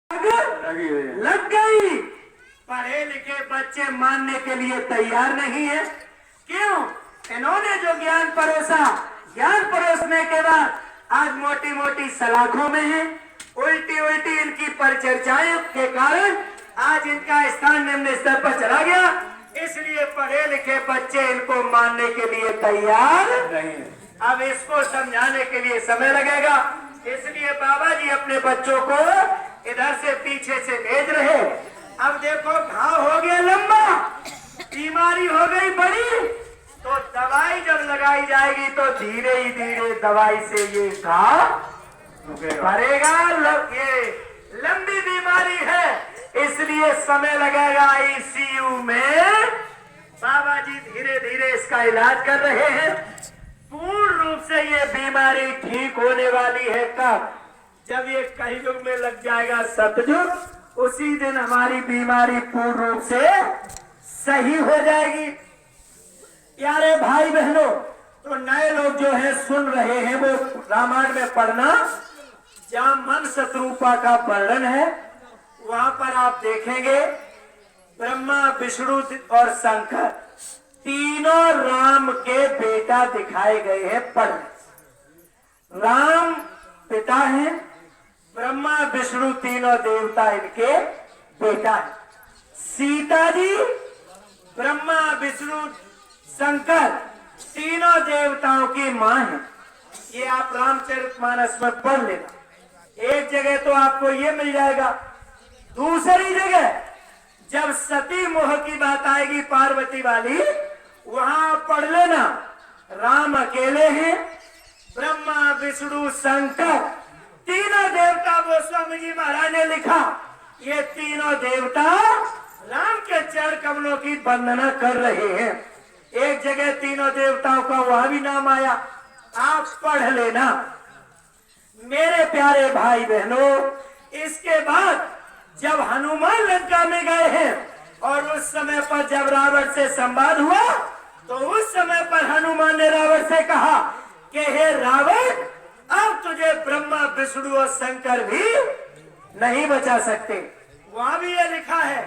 लग गई। पढ़े लिखे बच्चे मानने के लिए तैयार नहीं है। क्यों? इन्होंने जो ज्ञान परोसा, ज्ञान परोसने के बाद आज मोटी मोटी सलाखों में है। उल्टी उल्टी इनकी परिचर्चाएं के कारण आज इनका स्थान निम्न स्तर पर चला गया। इसलिए पढ़े लिखे बच्चे इनको मानने के लिए तैयार नहीं है। अब इसको समझाने के लिए समय लगेगा। इसलिए बाबा जी अपने बच्चों को इधर से पीछे से भेज रहे। अब देखो घाव हो गया लंबा, बीमारी हो गई बड़ी, तो दवाई जब लगाई जाएगी तो धीरे ही धीरे दवाई से ये घाव भरेगा। ये लंबी बीमारी है, इसलिए समय लगेगा। आईसीयू में बाबा जी धीरे धीरे इसका इलाज कर रहे हैं। पूर्ण रूप से ये बीमारी ठीक होने वाली है कब? जब ये कलयुग में लग जाएगा सतयुग, उसी दिन हमारी बीमारी पूर्ण रूप से सही हो जाएगी। प्यारे भाई बहनों, तो नए लोग जो है सुन रहे हैं, वो रामायण में पढ़ना, जहां मन शत्रुपा का वर्णन है वहां पर आप देखेंगे ब्रह्मा विष्णु और शंकर तीनों राम के बेटा दिखाए गए हैं। पढ़, राम पिता है, ब्रह्मा विष्णु तीनों देवता इनके बेटा है। सीता जी ब्रह्मा विष्णु शंकर तीनों देवताओं की मां है। ये आप रामचरितमानस में पढ़ लेना। एक जगह तो आपको ये मिल जाएगा। दूसरी जगह जब सती मोह की बात आएगी पार्वती वाली, वहां पढ़ लेना। राम अकेले हैं, ब्रह्मा विष्णु शंकर तीनों देवता। गोस्वामी जी महाराज ने लिखा ये तीनों देवता राम के चरण कमलों की वंदना कर रहे हैं। एक जगह तीनों देवताओं का वह भी नाम आया, आप पढ़ लेना मेरे प्यारे भाई बहनों। इसके बाद जब हनुमान लंका में गए हैं और उस समय पर जब रावण से संवाद हुआ, तो उस समय पर हनुमान ने रावण से कहा कि हे रावण, अब तुझे ब्रह्मा विष्णु और शंकर भी नहीं बचा सकते। वहां भी ये लिखा है,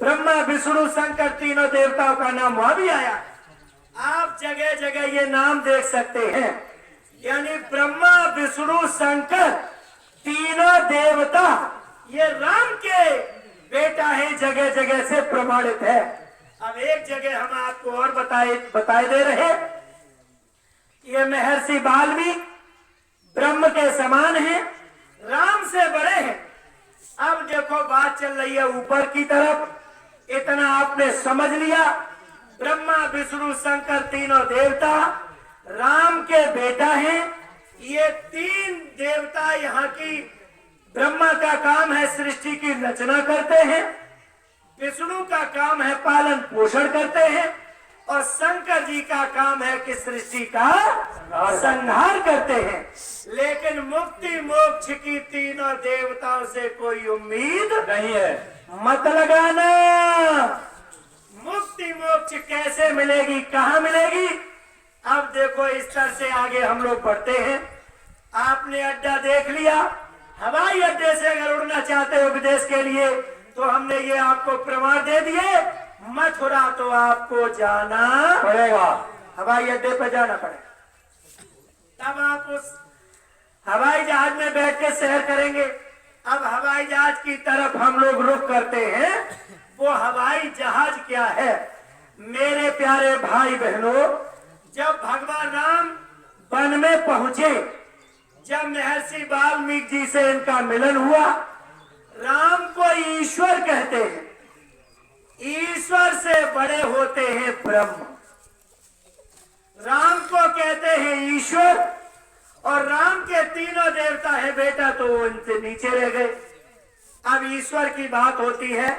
ब्रह्मा विष्णु शंकर तीनों देवताओं का नाम वहां भी आया। आप जगह जगह ये नाम देख सकते हैं। यानी ब्रह्मा विष्णु शंकर तीनों देवता ये राम के बेटा है, जगह जगह से प्रमाणित है। अब एक जगह हम आपको और बताए दे रहे, ये महर्षि वाल्मीकि ब्रह्म के समान है, राम से बड़े हैं। अब देखो बात चल रही है ऊपर की तरफ, इतना आपने समझ लिया। ब्रह्मा विष्णु शंकर तीनों देवता राम के बेटा हैं। ये तीन देवता यहाँ की, ब्रह्मा का काम है सृष्टि की रचना करते हैं, विष्णु का काम है पालन पोषण करते हैं, और शंकर जी का काम है कि सृष्टि का संहार करते हैं। लेकिन मुक्ति मोक्ष की तीनों देवताओं से कोई उम्मीद नहीं है। मत लगाना। मुक्ति मोक्ष कैसे मिलेगी, कहाँ मिलेगी? अब देखो इस तरह से आगे हम लोग बढ़ते हैं। आपने अड्डा देख लिया। हवाई अड्डे से अगर उड़ना चाहते हो विदेश के लिए, तो हमने ये आपको प्रमाण दे दिए। मथुरा तो आपको जाना पड़ेगा, हवाई अड्डे पर जाना पड़ेगा। तब आप उस हवाई जहाज में बैठ के सैर करेंगे। अब हवाई जहाज की तरफ हम लोग रुख करते हैं। वो हवाई जहाज क्या है? मेरे प्यारे भाई बहनों, जब भगवान राम वन में पहुंचे, जब महर्षि वाल्मीकि जी से इनका मिलन हुआ, राम को ईश्वर कहते हैं। ईश्वर से बड़े होते हैं ब्रह्म। राम को कहते हैं ईश्वर, और राम के तीनों देवता है बेटा, तो वो इनसे नीचे रह गए। अब ईश्वर की बात होती है।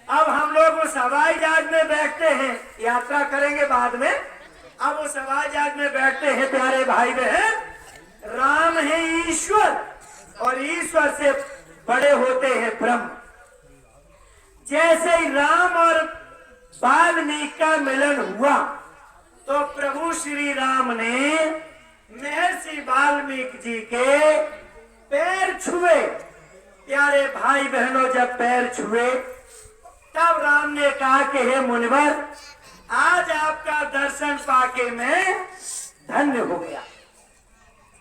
अब हम लोग उस हवाई जहाज में बैठते हैं, यात्रा करेंगे बाद में। अब उस हवाई जहाज में बैठते हैं प्यारे भाई बहन, राम है ईश्वर, और ईश्वर से बड़े होते हैं ब्रह्म। जैसे ही राम और वाल्मीकि का मिलन हुआ, तो प्रभु श्री राम ने महर्षि वाल्मीकि जी के पैर छुए प्यारे भाई बहनों, जब पैर छुए तब राम ने कहा कि हे मुनिवर, आज आपका दर्शन पाके मैं धन्य हो गया।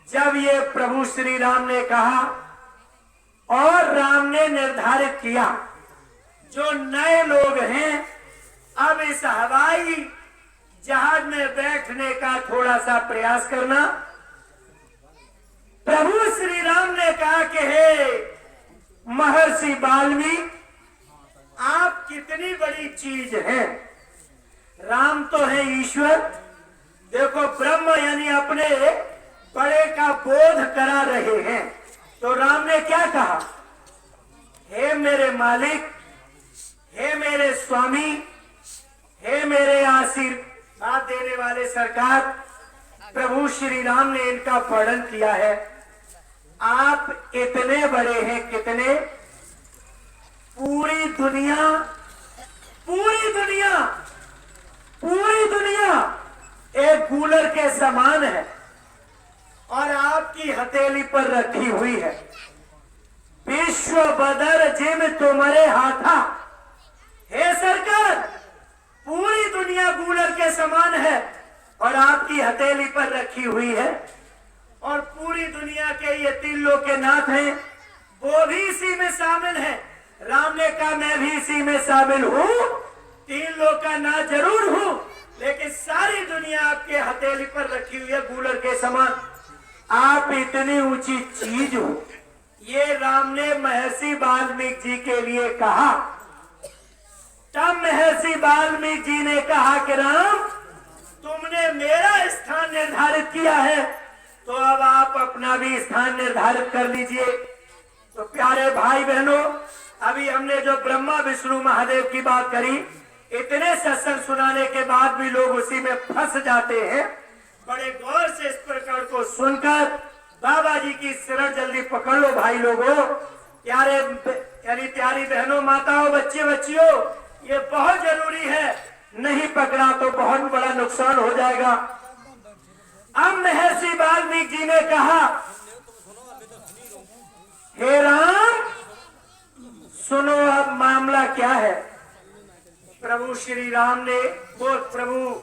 जब ये प्रभु श्री राम ने कहा और राम ने निर्धारित किया, जो नए लोग हैं अब इस हवाई जहाज में बैठने का थोड़ा सा प्रयास करना। प्रभु श्री राम ने कहा कि हे महर्षि वाल्मीकि, आप कितनी बड़ी चीज हैं। राम तो है ईश्वर। देखो, ब्रह्म यानी अपने बड़े का बोध करा रहे हैं। तो राम ने क्या कहा, हे मेरे मालिक, हे मेरे स्वामी, हे मेरे आशीर्वाद देने वाले सरकार। प्रभु श्री राम ने इनका वर्णन किया है। आप इतने बड़े हैं, कितने, पूरी दुनिया पूरी दुनिया पूरी दुनिया एक कूलर के समान है और आपकी हथेली पर रखी हुई है। विश्व बदर जिम तुम्हारे हाथा। हे सरकार, पूरी दुनिया कूलर के समान है और आपकी हथेली पर रखी हुई है। और पूरी दुनिया के ये 3 लोग के नाथ हैं, वो भी इसी में शामिल है। राम ने कहा मैं भी इसी में शामिल हूँ, 3 लोग का नाथ जरूर हूँ, लेकिन सारी दुनिया आपके हथेली पर रखी हुई है कूलर के समान। आप इतनी ऊंची चीज हो। ये राम ने महर्षि वाल्मीकि जी के लिए कहा। तब महर्षि वाल्मीकि जी ने कहा कि राम, तुमने मेरा स्थान निर्धारित किया है, तो अब आप अपना भी स्थान निर्धारित कर लीजिए। तो प्यारे भाई बहनों, अभी हमने जो ब्रह्मा विष्णु महादेव की बात करी, इतने सत्संग सुनाने के बाद भी लोग उसी में फंस जाते हैं। बड़े गौर से इस प्रकरण को सुनकर बाबा जी की शरण जल्दी पकड़ लो भाई लोगों, प्यारे यानी प्यारी बहनों, माताओं, बच्चे बच्चियों, ये बहुत जरूरी है। नहीं पकड़ा तो बहुत बड़ा नुकसान हो जाएगा। अब महर्षि वाल्मीकि जी ने कहा, हे राम, सुनो अब मामला क्या है। प्रभु श्री राम ने वो प्रभु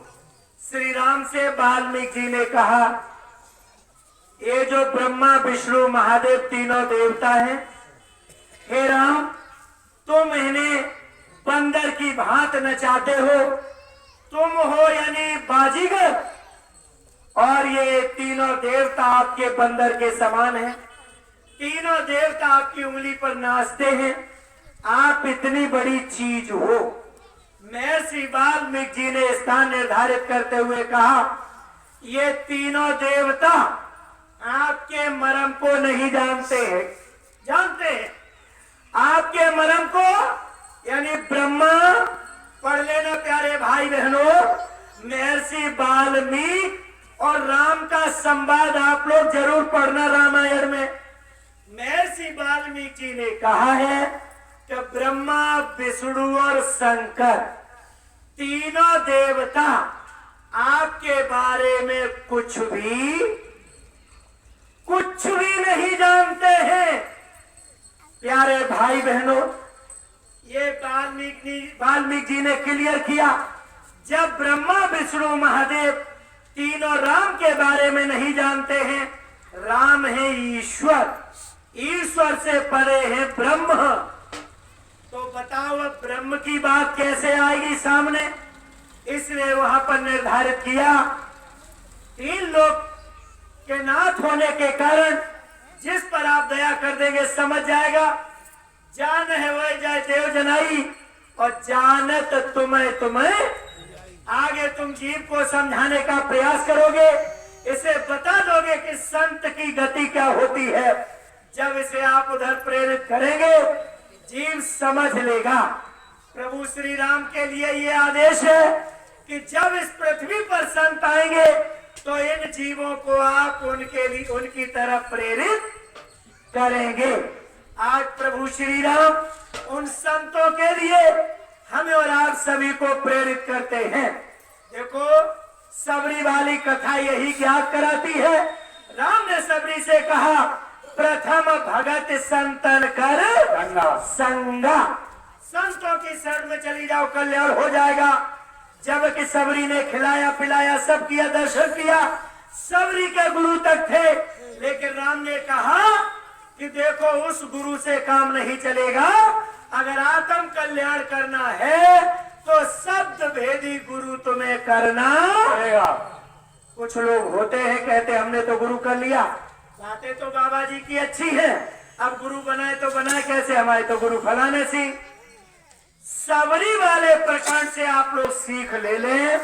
श्री राम से वाल्मीकि जी ने कहा, ये जो ब्रह्मा विष्णु महादेव तीनों देवता हैं, हे राम, तुम इन्हें बंदर की भांत नचाते हो। तुम हो यानी बाजीगर, और ये तीनों देवता आपके बंदर के समान हैं। तीनों देवता आपकी उंगली पर नाचते हैं। आप इतनी बड़ी चीज हो। महर्षि वाल्मीकि जी ने स्थान निर्धारित करते हुए कहा, ये तीनों देवता आपके मर्म को नहीं जानते हैं। जानते हैं आपके मर्म को, यानी ब्रह्मा, पढ़ लेना प्यारे भाई बहनों, महर्षि वाल्मीकि और राम का संवाद आप लोग जरूर पढ़ना रामायण में। महर्षि वाल्मीकि जी ने कहा है कि ब्रह्मा विष्णु और शंकर तीनों देवता आपके बारे में कुछ भी नहीं जानते हैं। प्यारे भाई बहनों, ये वाल्मीकि जी ने क्लियर किया। जब ब्रह्मा विष्णु महादेव तीनों राम के बारे में नहीं जानते हैं, राम है ईश्वर, ईश्वर से परे है ब्रह्म, तो बताओ अब ब्रह्म की बात कैसे आएगी सामने। इसलिए वहां पर निर्धारित किया, 3 लोग के नाथ होने के कारण जिस पर आप दया कर देंगे समझ जाएगा। जान है वही जाए देव जनाई, और जानत तुम्हें आगे तुम जीव को समझाने का प्रयास करोगे, इसे बता दोगे कि संत की गति क्या होती है। जब इसे आप उधर प्रेरित करेंगे, जीव समझ लेगा। प्रभु श्री राम के लिए ये आदेश है कि जब इस पृथ्वी पर संत आएंगे तो इन जीवों को आप उनके लिए उनकी तरफ प्रेरित करेंगे। आज प्रभु श्री राम उन संतों के लिए हमें और आप सभी को प्रेरित करते हैं। देखो, सबरी वाली कथा यही ज्ञात कराती है। राम ने सबरी से कहा, प्रथम भगत संतन कर गंगा संगा। संतों की शरण में चली जाओ, कल्याण हो जाएगा। जबकि सबरी ने खिलाया पिलाया, सब किया, दर्शन किया, सबरी के गुरु तक थे। लेकिन राम ने कहा कि देखो उस गुरु से काम नहीं चलेगा, अगर आत्म कल्याण करना है तो शब्द भेदी गुरु तुम्हें करना पड़ेगा। कुछ लोग होते हैं कहते हमने तो गुरु कर लिया, बातें तो बाबा जी की अच्छी है, अब गुरु बनाए तो बनाए कैसे, हमारे तो गुरु फलाने सी। सबरी वाले प्रकरण से आप लोग सीख ले लें